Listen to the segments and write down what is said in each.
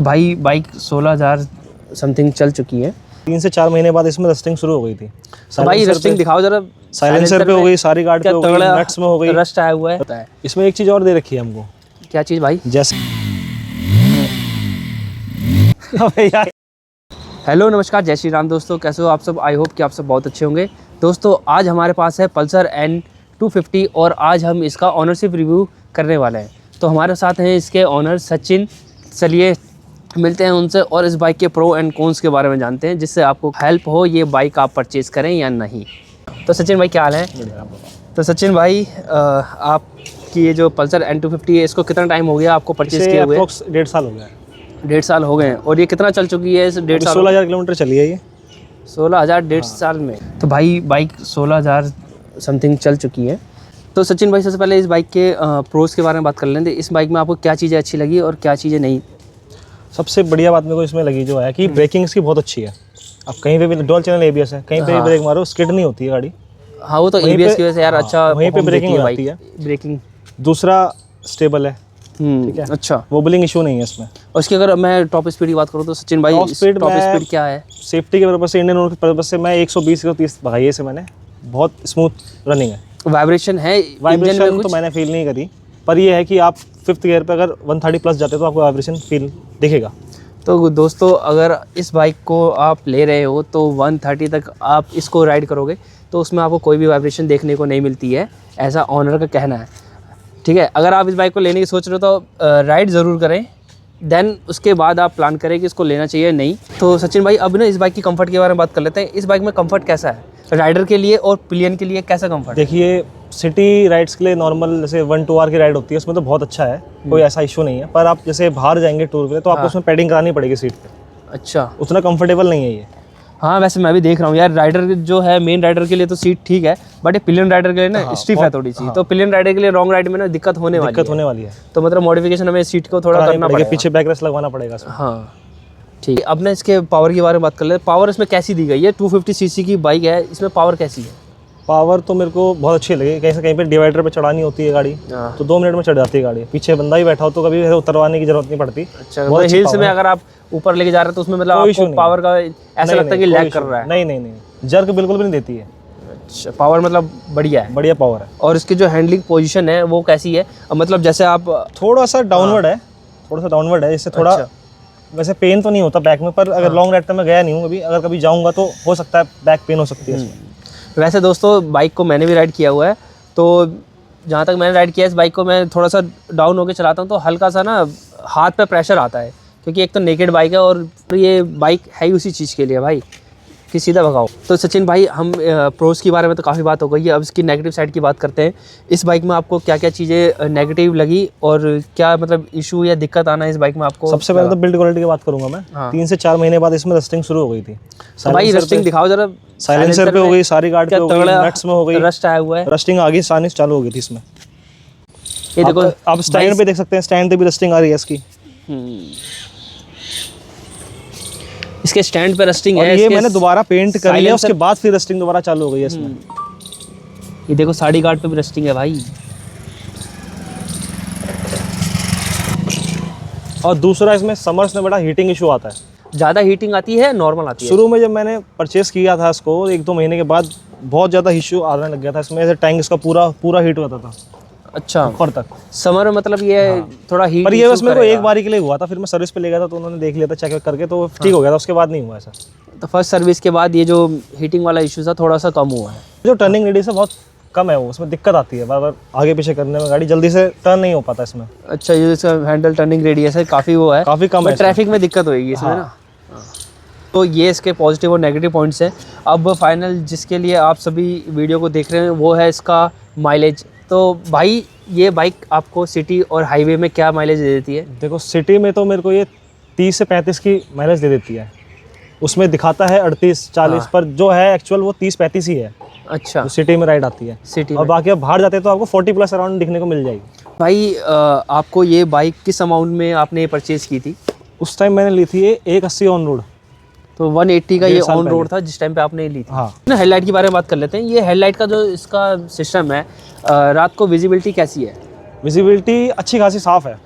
भाई bike 16,000 something चल चुकी है। 3 से 4 महीने बाद इसमें रस्टिंग शुरू हो गई थी। तो भाई रस्टिंग दिखाओ जरा। साइलेंसर पे हो गई, सारी गार्ड पे हो गई, नट्स में हो गई, रस्ट आया हुआ है। इसमें एक चीज़ और दे रखी है हमको। क्या चीज़ भाई? जैसे हेलो नमस्कार, जय श्री राम दोस्तों, कैसे हो आप सब? आई होप कि आप सब बहुत अच्छे होंगे। दोस्तों आज हमारे पास है पल्सर N250 और आज हम इसका ऑनरशिप रिव्यू करने वाले हैं। तो हमारे साथ हैं इसके ऑनर सचिन। चलिए मिलते हैं उनसे और इस बाइक के प्रो एंड कॉन्स के बारे में जानते हैं, जिससे आपको हेल्प हो ये बाइक आप परचेज़ करें या नहीं। तो सचिन भाई क्या हाल है? तो सचिन भाई आपकी ये जो पल्सर N250 है, इसको कितना टाइम हो गया आपको परचेज़ किए हुए? 1.5 साल हो गया है। 1.5 साल हो गए हैं। और ये कितना चल चुकी है इस 1.5 साल? 16,000 किलोमीटर चली है ये। 16,000 1.5 साल में। तो भाई बाइक 16,000 समथिंग चल चुकी है। तो सचिन भाई सबसे पहले इस बाइक के प्रोस के बारे में बात कर लेंगे। इस बाइक में आपको क्या चीज़ें अच्छी लगी और क्या चीज़ें नहीं? सबसे बढ़िया बात मेरे को इसमें लगी जो है कि ब्रेकिंग इसकी बहुत अच्छी है। अब कहीं पे भी डुअल चैनल ABS है, कहीं पे भी ब्रेक मारो स्किड नहीं होती है गाड़ी। हाँ वो तो ABS की वजह से यार अच्छा वहीं पे ब्रेकिंग हो जाती है। ब्रेकिंग दूसरा स्टेबल है, ठीक है। अच्छा, वोबलिंग इशू नहीं है इसमें। और इसकी अगर मैं टॉप स्पीड की बात करूँ तो सचिन भाई टॉप स्पीड क्या है? सेफ्टी के पर्पज से, इंडियन रोड के पर्पज से मैं 120-130 भगाई है इसे मैंने। बहुत स्मूथ रनिंग है। वाइब्रेशन है? वाइब्रेशन तो मैंने फील नहीं करी, पर ये है कि आप 5th गियर पे अगर 130 प्लस जाते हो तो आपको वाइब्रेशन फील दिखेगा। तो दोस्तों अगर इस बाइक को आप ले रहे हो तो 130 तक आप इसको राइड करोगे तो उसमें आपको कोई भी वाइब्रेशन देखने को नहीं मिलती है, ऐसा ऑनर का कहना है। ठीक है, अगर आप इस बाइक को लेने की सोच रहे हो तो राइड ज़रूर करें, देन उसके बाद आप प्लान करें कि इसको लेना चाहिए नहीं। तो सचिन भाई अब ना इस बाइक की कंफर्ट के बारे में बात कर लेते हैं। इस बाइक में कंफर्ट कैसा है राइडर के लिए और पिलियन के लिए? कैसा कंफर्ट? देखिए सिटी राइड्स के लिए नॉर्मल जैसे 1-2 आवर की राइड होती है उसमें तो बहुत अच्छा है, कोई ऐसा इशू नहीं है। पर आप जैसे बाहर जाएंगे टूर के लिए तो आपको उसमें पैडिंग करानी पड़ेगी सीट पे। अच्छा, उतना कंफर्टेबल नहीं है ये। हाँ वैसे मैं भी देख रहा हूँ यार, राइडर जो है मेन राइडर के लिए तो सीट ठीक है, बट ये पिलियन राइडर के लिए ना स्टिफ है थोड़ी सी। तो पिलियन राइडर के लिए लॉन्ग राइड में ना दिक्कत होने वाली है। तो मतलब मॉडिफिकेशन हमें सीट को थोड़ा करना पड़ेगा, पीछे बैकरेस्ट लगवाना पड़ेगा। हाँ ठीक है। अब ना इसके पावर के बारे में बात कर ले। पावर इसमें कैसी दी गई है? 250 cc की बाइक है, इसमें पावर कैसी है? पावर तो मेरे को बहुत अच्छी लगी। कहीं से कहीं पे डिवाइडर पे चढ़ानी होती है गाड़ी तो 2 मिनट में चढ़ जाती है गाड़ी। पीछे बंदा ही बैठा हो तो कभी उतरवाने की जरूरत नहीं पड़ती। अच्छा, बहुत हिल्स में अगर आप ऊपर लेके जा रहे हो तो उसमें मतलब आपको पावर का ऐसा लगता है कि लैग कर रहा है? नहीं, जर्क बिल्कुल भी नहीं देती है। अच्छा, पावर मतलब बढ़िया है? बढ़िया पावर है। और इसकी जो हैंडलिंग पोजीशन है वो कैसी है? मतलब जैसे आप थोड़ा सा डाउनवर्ड है, इससे थोड़ा वैसे पेन तो नहीं होता बैक में, पर अगर लॉन्ग राइड पे मैं गया नहीं हूँ अभी, अगर कभी जाऊँगा तो हो सकता है बैक पेन हो सकती है इसमें। वैसे दोस्तों बाइक को मैंने भी राइड किया हुआ है, तो जहाँ तक मैंने राइड किया इस बाइक को, मैं थोड़ा सा डाउन होकर चलाता हूँ तो हल्का सा ना हाथ पे प्रेशर आता है, क्योंकि एक तो नेकेड बाइक है और ये बाइक है ही उसी चीज़ के लिए भाई कि सीधा भगाओ। तो सचिन भाई हम प्रोस के बारे में तो काफ़ी बात हो गई है, अब इसकी नेगेटिव साइड की बात करते हैं। इस बाइक में आपको क्या क्या चीज़ें नेगेटिव लगी और क्या मतलब इशू या दिक्कत आना है इस बाइक में आपको? सबसे पहले तो बिल्ड क्वालिटी की बात करूंगा मैं। 3 से 4 महीने बाद इसमें रस्टिंग शुरू हो गई थी। तो भाई रस्टिंग दिखाओ जरा। साइलेंसर पे हो गई, सारी गार्ड पे हो गई, नट्स में हो गई, रस्ट आया हुआ है, रस्टिंग आगे सानी चालू हो गई थी इसमें। ये देखो आप स्टैंड पे देख सकते हैं, स्टैंड पे भी रस्टिंग आ रही है इसकी। इसके स्टैंड पे रस्टिंग है। ये मैंने दोबारा पेंट कर लिया, उसके बाद फिर रस्टिंग दोबारा चालू हो गई है इसमें। ये देखो साड़ी गार्ड पे भी रस्टिंग है भाई। और दूसरा इसमें समर्स में बड़ा हीटिंग इशू आता है। ज़्यादा हीटिंग आती है, नॉर्मल आती है? शुरू में जब मैंने परचेस किया था इसको 1-2 महीने के बाद बहुत ज़्यादा इशू आने लग गया था इसमें। ऐसे टैंक इसका पूरा हीट होता था। अच्छा, ऊपर तक समर मतलब ये थोड़ा हीट। पर ये बस मेरे को एक बारी के लिए हुआ था, फिर मैं सर्विस पे ले गया था तो उन्होंने देख लिया था चेक करके, तो ठीक हो गया था। उसके बाद नहीं हुआ ऐसा। तो फर्स्ट सर्विस के बाद ये जो हीटिंग वाला इशू था थोड़ा सा कम हुआ है। जो टर्निंग रेडियस है बहुत कम है, वो उसमें दिक्कत आती है, बार आगे पीछे करने में गाड़ी जल्दी से टर्न नहीं हो पाता इसमें। अच्छा, ये इसका हैंडल टर्निंग रेडियस है काफ़ी वो है, काफ़ी कम है, ट्रैफिक में दिक्कत होगी इसमें ना। तो ये इसके पॉजिटिव और नेगेटिव पॉइंट्स हैं। अब फाइनल जिसके लिए आप सभी वीडियो को देख रहे हैं वो है इसका माइलेज। तो भाई ये बाइक आपको सिटी और हाईवे में क्या माइलेज दे देती है? देखो सिटी में तो मेरे को ये 30 से 35 की माइलेज दे देती है। उसमें दिखाता है 38-40, पर जो है एक्चुअल वो 30-35 ही है। अच्छा, तो सिटी में राइड आती है सिटी और बाकी आप बाहर जाते हैं तो आपको 40 प्लस अराउंड दिखने को मिल जाएगी। भाई आपको ये बाइक किस अमाउंट में आपने परचेज़ की थी? उस टाइम मैंने ली थी 180 ऑन रोड। तो 180 का ये ऑन रोड था जिस टाइम पे आपने ली थी। हाँ ना, हेडलाइट के बारे में बात कर लेते हैं। ये हेडलाइट का जो इसका सिस्टम है, रात को विजिबिलिटी कैसी है? विजिबिलिटी अच्छी खासी साफ़ है,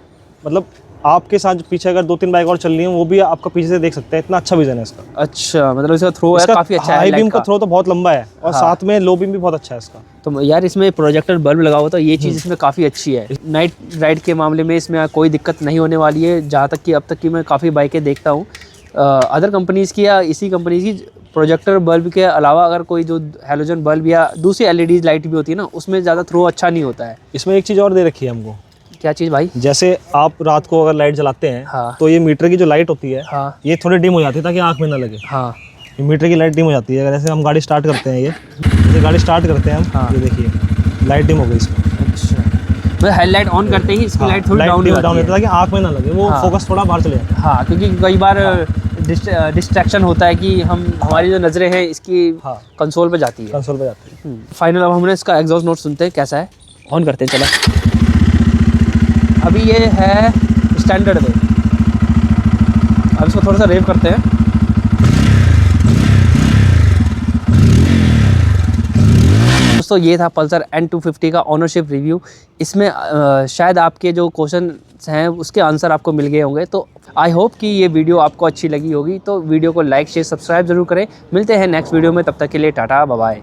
मतलब आपके साथ पीछे अगर 2-3 बाइक और चल रही हैं वो भी आपका पीछे से देख सकते हैं, इतना अच्छा विजन है इसका। अच्छा, मतलब इसका थ्रो है काफ़ी अच्छा है, हाई बीम लाइट का का। थ्रो तो बहुत लंबा है और साथ में लो बीम भी बहुत अच्छा है इसका। तो यार इसमें प्रोजेक्टर बल्ब लगा हुआ था, ये चीज़ इसमें काफ़ी अच्छी है। नाइट राइड के मामले में इसमें कोई दिक्कत नहीं होने वाली है, जहाँ तक कि अब तक की मैं काफ़ी बाइकें देखता हूँ अदर कंपनीज़ की या इसी कंपनी की, प्रोजेक्टर बल्ब के अलावा अगर कोई जो हेलोजन बल्ब या दूसरी एलईडी लाइट भी होती है ना, उसमें ज़्यादा थ्रो अच्छा नहीं होता है। इसमें एक चीज़ और दे रखी है हमको। क्या चीज़ भाई? जैसे आप रात को अगर लाइट जलाते हैं हाँ। तो ये मीटर की जो लाइट होती है हाँ ये थोड़ी डिम हो जाती है ताकि आँख में ना लगे। हाँ ये मीटर की लाइट डिम हो जाती है। अगर जैसे हम गाड़ी स्टार्ट करते हैं, ये जैसे गाड़ी स्टार्ट करते हैं हम, हाँ। ये देखिए लाइट डिम हो गई इसमें। अच्छा, मतलब हेडलाइट ऑन करते ही इसकी लाइट थोड़ी डाउन डाउन होती है ताकि आँख में ना लगे, वो हाँ। फोकस थोड़ा बाहर चले जाता है। हाँ, क्योंकि कई बार डिस्ट्रैक्शन होता है कि हमारी जो नज़रें हैं इसकी हाँ। कंसोल पे जाती है। कंसोल पे जाती है। फाइनल अब हमने इसका एग्जॉस्ट नोट सुनते हैं कैसा है, ऑन करते हैं। चला, अभी ये है स्टैंडर्ड में, अब इसको थोड़ा सा रेव करते हैं। दोस्तों ये था पल्सर N250 का ऑनरशिप रिव्यू। इसमें शायद आपके जो क्वेश्चन हैं उसके आंसर आपको मिल गए होंगे। तो आई होप कि ये वीडियो आपको अच्छी लगी होगी। तो वीडियो को लाइक शेयर सब्सक्राइब जरूर करें। मिलते हैं नेक्स्ट वीडियो में, तब तक के लिए टाटा बाय बाय।